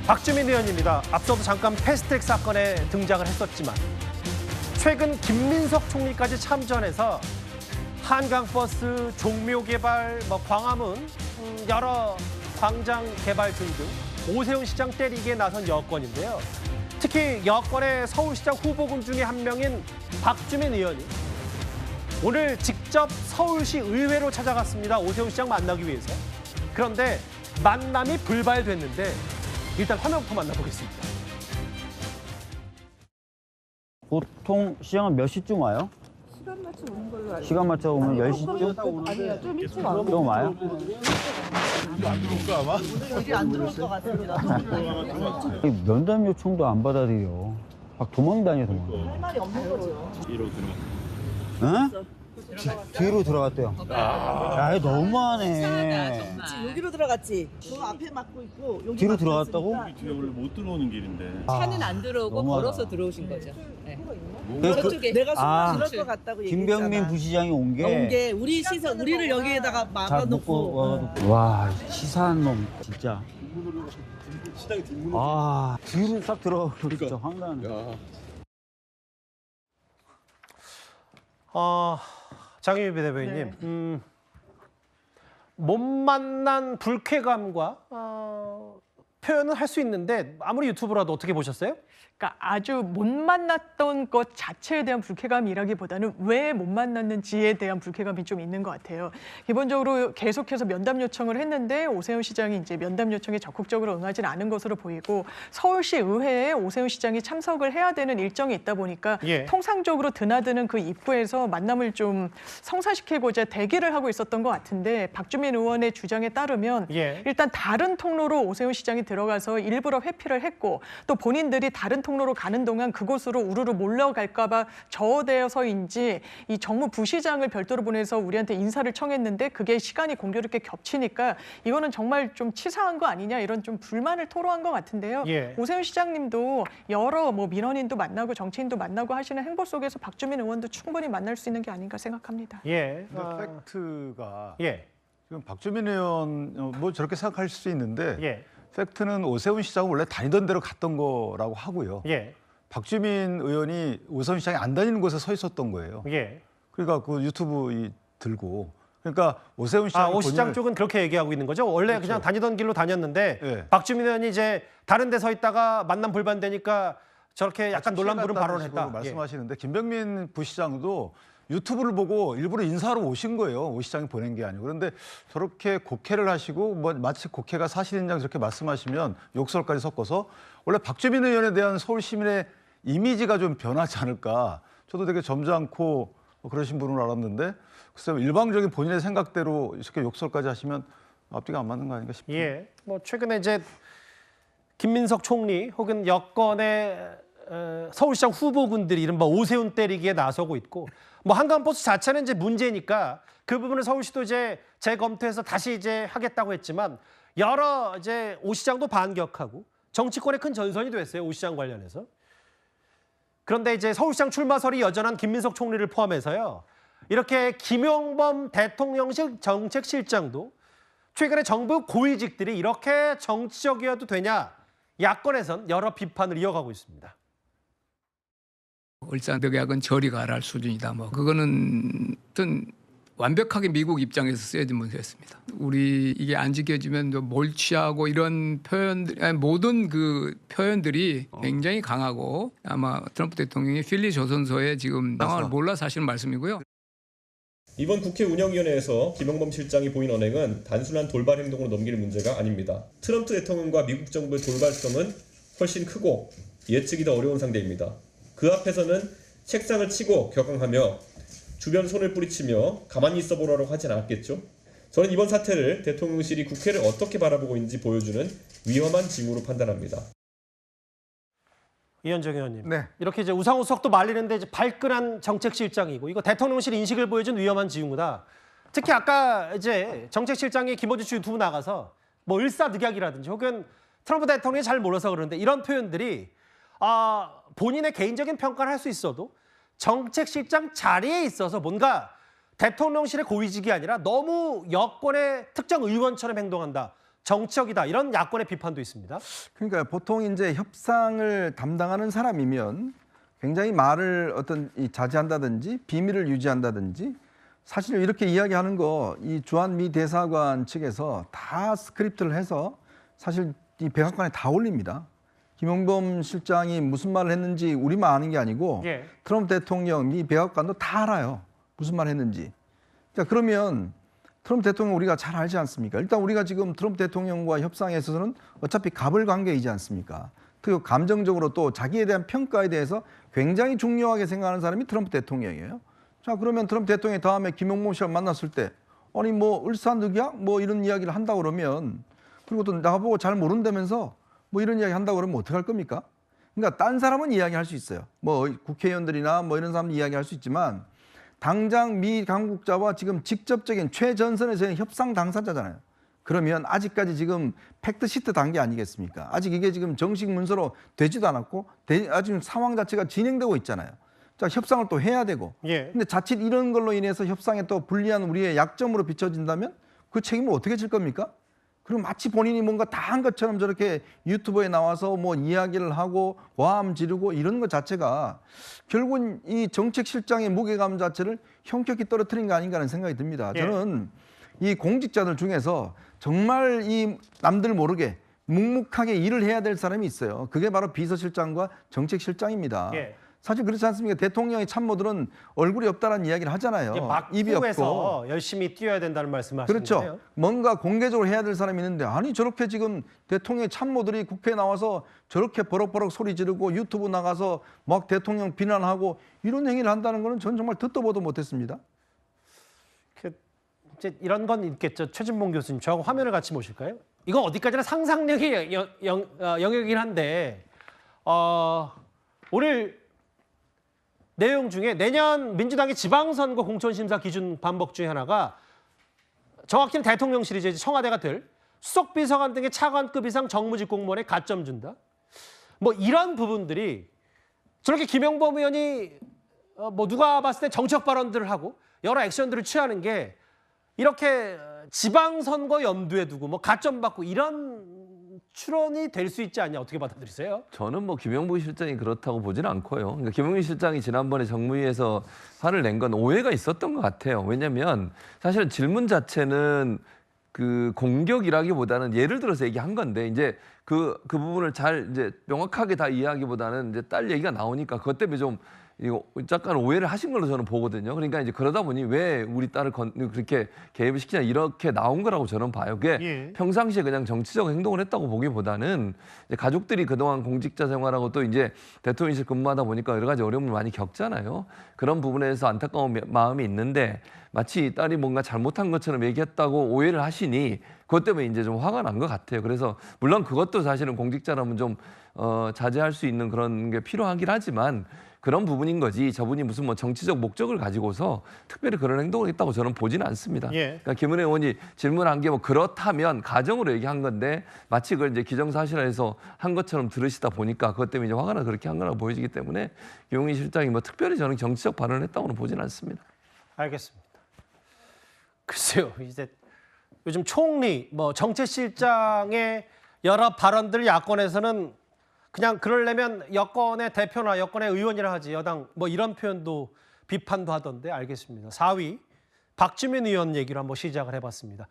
박주민 의원입니다. 앞서도 잠깐 패스트트랙 사건에 등장을 했었지만 최근 김민석 총리까지 참전해서 한강버스 종묘 개발, 광화문 여러 광장 개발 등등 오세훈 시장 때리기에 나선 여권인데요. 특히 여권의 서울시장 후보군 중에 한 명인 박주민 의원이 오늘 직접 서울시 의회로 찾아갔습니다. 오세훈 시장 만나기 위해서. 그런데 만남이 불발됐는데 일단 화면부터 만나보겠습니다. 보통 시장은 몇 시쯤 와요? 시간 맞춰 오는 걸로 알고. 시간 맞춰 오면 10시쯤? 아니요, 좀 일찍 와요. 좀 와요? 안 들어올까 아마? 일이 안 들어올 것 같습니다. 면담 요청도 안 받아들여. 막 도망 다녀, 도망. 할 말이 없는 거죠. 응? 뒤로 들어갔대요. 야, 이거 너무하네. 여기로 들어갔지. 저 앞에 막고 있고 여기 뒤로 막고 들어갔다고? 있으니까. 뒤에 원래 못 들어오는 길인데. 차는 안 들어오고 너무하다. 걸어서 들어오신 거죠. 네. 저쪽에 내가 아, 숨을 들을 것 같다고 김병민 얘기했잖아. 부시장이 온 게. 온 게 우리 시선 우리를 여기에다가 잘 먹고 막아놓고. 와가지고. 와, 치사한 놈, 진짜. 시장이 뒷문으로. 아, 뒤로 싹 들어가고 진짜 황당하네. 장유비 대변인님, 못 만난 불쾌감과 표현은 할 수 있는데 아무리 유튜브라도 어떻게 보셨어요? 그러니까 아주 못 만났던 것 자체에 대한 불쾌감이라기보다는 왜 못 만났는지에 대한 불쾌감이 좀 있는 것 같아요. 기본적으로 계속해서 면담 요청을 했는데 오세훈 시장이 이제 면담 요청에 적극적으로 응하지는 않은 것으로 보이고 서울시 의회에 오세훈 시장이 참석을 해야 되는 일정이 있다 보니까 예. 통상적으로 드나드는 그 입구에서 만남을 좀 성사시키고자 대기를 하고 있었던 것 같은데 박주민 의원의 주장에 따르면 예. 일단 다른 통로로 오세훈 시장이 들어가서 일부러 회피를 했고 또 본인들이 다른 통로로 가는 동안 그곳으로 우르르 몰려갈까 봐 저어되어서인지 이 정무 부시장을 별도로 보내서 우리한테 인사를 청했는데 그게 시간이 공교롭게 겹치니까 이거는 정말 좀 치사한 거 아니냐 이런 좀 불만을 토로한 것 같은데요. 예. 오세훈 시장님도 여러 민원인도 만나고 정치인도 만나고 하시는 행보 속에서 박주민 의원도 충분히 만날 수 있는 게 아닌가 생각합니다. 예. 근데 팩트가 예. 지금 박주민 의원 뭐 저렇게 생각할 수 있는데 예. 팩트는 오세훈 시장은 원래 다니던 대로 갔던 거라고 하고요. 예. 박주민 의원이 오세훈 시장이 안 다니는 곳에 서 있었던 거예요. 예. 그러니까 그 유튜브 들고 그러니까 오세훈 시장 오 시장 쪽은 그렇게 얘기하고 있는 거죠? 원래 그렇죠. 그냥 다니던 길로 다녔는데 예. 박주민 의원이 이제 다른 데 서 있다가 만남 불반되니까 저렇게 약간 논란 부른 발언을 했다. 예. 말씀하시는데 김병민 부시장도 유튜브를 보고 일부러 인사하러 오신 거예요. 오 시장이 보낸 게 아니고. 그런데 저렇게 곡해를 하시고 마치 곡해가 사실인 양 저렇게 말씀하시면 욕설까지 섞어서 원래 박주민 의원에 대한 서울 시민의 이미지가 좀 변하지 않을까. 저도 되게 점잖고 그러신 분으로 알았는데 글쎄요. 일방적인 본인의 생각대로 이렇게 욕설까지 하시면 앞뒤가 안 맞는 거 아닌가 싶습니다. 예. 최근에 이제 김민석 총리 혹은 여권의 서울시장 후보군들이 이른바 오세훈 때리기에 나서고 있고 한강버스 자체는 이제 문제니까 그 부분을 서울시도 이제 재검토해서 다시 이제 하겠다고 했지만 여러 이제 오 시장도 반격하고 정치권에 큰 전선이 됐어요. 오 시장 관련해서. 그런데 이제 서울시장 출마설이 여전한 김민석 총리를 포함해서요. 이렇게 김용범 대통령실 정책실장도 최근에 정부 고위직들이 이렇게 정치적이어도 되냐 야권에선 여러 비판을 이어가고 있습니다. 을사늑약은 저리 가라 할 수준이다. 그거는 어떤 완벽하게 미국 입장에서 써야지 문제였습니다. 우리 이게 안 지켜지면 몰취하고 이런 표현들, 모든 그 표현들이 굉장히 강하고 아마 트럼프 대통령이 필리 조선소에 지금 상황을 몰라서 하시는 말씀이고요. 이번 국회 운영위원회에서 김용범 실장이 보인 언행은 단순한 돌발 행동으로 넘길 문제가 아닙니다. 트럼프 대통령과 미국 정부의 돌발성은 훨씬 크고 예측이 더 어려운 상대입니다. 그 앞에서는 책상을 치고 격앙하며 주변 손을 뿌리치며 가만히 있어 보라고 하진 않았겠죠. 저는 이번 사태를 대통령실이 국회를 어떻게 바라보고 있는지 보여주는 위험한 징후로 판단합니다. 이현정 의원님. 네. 이렇게 이제 우상호 수석도 말리는데 이제 발끈한 정책실장이고 이거 대통령실 인식을 보여준 위험한 징후다. 특히 아까 이제 정책실장이 김어준 씨 유튜브 나가서 을사늑약이라든지 혹은 트럼프 대통령이 잘 몰라서 그러는데 이런 표현들이 본인의 개인적인 평가를 할 수 있어도 정책실장 자리에 있어서 뭔가 대통령실의 고위직이 아니라 너무 여권의 특정 의원처럼 행동한다. 정치적이다 이런 야권의 비판도 있습니다. 그러니까 보통 이제 협상을 담당하는 사람이면 굉장히 말을 어떤 자제한다든지 비밀을 유지한다든지 사실 이렇게 이야기하는 거 이 주한미 대사관 측에서 다 스크립트를 해서 사실 이 백악관에 다 올립니다. 김용범 실장이 무슨 말을 했는지 우리만 아는 게 아니고 예. 트럼프 대통령, 미 백악관도 다 알아요. 무슨 말 했는지. 자, 그러면 트럼프 대통령 우리가 잘 알지 않습니까? 일단 우리가 지금 트럼프 대통령과 협상에 있어서는 어차피 갑을 관계이지 않습니까? 그리고 감정적으로 또 자기에 대한 평가에 대해서 굉장히 중요하게 생각하는 사람이 트럼프 대통령이에요. 자, 그러면 트럼프 대통령이 다음에 김용범 씨를 만났을 때 아니 뭐 을사늑약 뭐 이런 이야기를 한다고 그러면 그리고 또 나보고 잘 모른다면서 뭐 이런 이야기 한다고 그러면 어떡할 겁니까? 그러니까 딴 사람은 이야기할 수 있어요. 뭐 국회의원들이나 뭐 이런 사람은 이야기할 수 있지만 당장 미 당국자와 지금 직접적인 최전선에서의 협상 당사자잖아요. 그러면 아직까지 지금 팩트시트 단계 아니겠습니까? 아직 이게 지금 정식 문서로 되지도 않았고 아직 상황 자체가 진행되고 있잖아요. 자, 협상을 또 해야 되고. 예. 근데 자칫 이런 걸로 인해서 협상에 또 불리한 우리의 약점으로 비춰진다면 그 책임을 어떻게 질 겁니까? 그리고 마치 본인이 뭔가 다 한 것처럼 저렇게 유튜브에 나와서 뭐 이야기를 하고 와함 지르고 이런 것 자체가 결국은 이 정책실장의 무게감 자체를 형격히 떨어뜨린 거 아닌가 하는 생각이 듭니다. 예. 저는 이 공직자들 중에서 정말 이 남들 모르게 묵묵하게 일을 해야 될 사람이 있어요. 그게 바로 비서실장과 정책실장입니다. 예. 사실 그렇지 않습니까? 대통령의 참모들은 얼굴이 없다라는 이야기를 하잖아요. 입이 없고. 막후에서 열심히 뛰어야 된다는 말씀을 하시는 그렇죠. 거예요. 뭔가 공개적으로 해야 될 사람이 있는데 아니 저렇게 지금 대통령의 참모들이 국회에 나와서 저렇게 버럭버럭 소리 지르고 유튜브 나가서 막 대통령 비난하고 이런 행위를 한다는 거는 전 정말 듣도 보도 못했습니다. 이제 이런 건 있겠죠. 최진봉 교수님, 저하고 화면을 같이 보실까요? 이거 어디까지나 상상력의 영역이긴 한데 오늘 내용 중에 내년 민주당의 지방선거 공천심사 기준 반복 중에 하나가 정확히는 대통령실이지 청와대가 될 수석비서관 등의 차관급 이상 정무직 공무원에 가점 준다. 뭐 이런 부분들이 저렇게 김영범 의원이 뭐 누가 봤을 때 정책 발언들을 하고 여러 액션들을 취하는 게 이렇게 지방선거 염두에 두고 뭐 가점 받고 이런 추론이 될 수 있지 않냐, 어떻게 받아들이세요? 저는 뭐 김용범 실장이 그렇다고 보지는 않고요. 그러니까 김용범 실장이 지난번에 정무위에서 화를 낸 건 오해가 있었던 것 같아요. 왜냐하면 사실은 질문 자체는 그 공격이라기보다는 예를 들어서 얘기한 건데 이제 그 부분을 잘 이제 명확하게 다 이해하기보다는 이제 딸 얘기가 나오니까 그것 때문에 좀 이거 약간 오해를 하신 걸로 저는 보거든요. 그러니까 이제 그러다 보니 왜 우리 딸을 그렇게 개입을 시키냐 이렇게 나온 거라고 저는 봐요. 그게 예. 평상시에 그냥 정치적 행동을 했다고 보기보다는 이제 가족들이 그동안 공직자 생활하고 또 이제 대통령실 근무하다 보니까 여러 가지 어려움을 많이 겪잖아요. 그런 부분에서 안타까운 마음이 있는데 마치 딸이 뭔가 잘못한 것처럼 얘기했다고 오해를 하시니 그것 때문에 이제 좀 화가 난 것 같아요. 그래서 물론 그것도 사실은 공직자라면 좀 자제할 수 있는 그런 게 필요하긴 하지만 그런 부분인 거지 저분이 무슨 뭐 정치적 목적을 가지고서 특별히 그런 행동을 했다고 저는 보지는 않습니다. 예. 그러니까 김은혜 의원이 질문한 게 뭐 그렇다면 가정으로 얘기한 건데 마치 그걸 이제 기정사실화해서 한 것처럼 들으시다 보니까 그것 때문에 이제 화가 나 그렇게 한 거라고 보여지기 때문에 김용민 실장이 뭐 특별히 저는 정치적 발언을 했다고는 보지는 않습니다. 알겠습니다. 글쎄요, 이제 요즘 총리, 뭐 정책실장의 여러 발언들 야권에서는 그냥 그러려면 여권의 대표나 여권의 의원이라 하지 여당 뭐 이런 표현도 비판도 하던데 알겠습니다. 4위 박주민 의원 얘기로 한번 시작을 해봤습니다.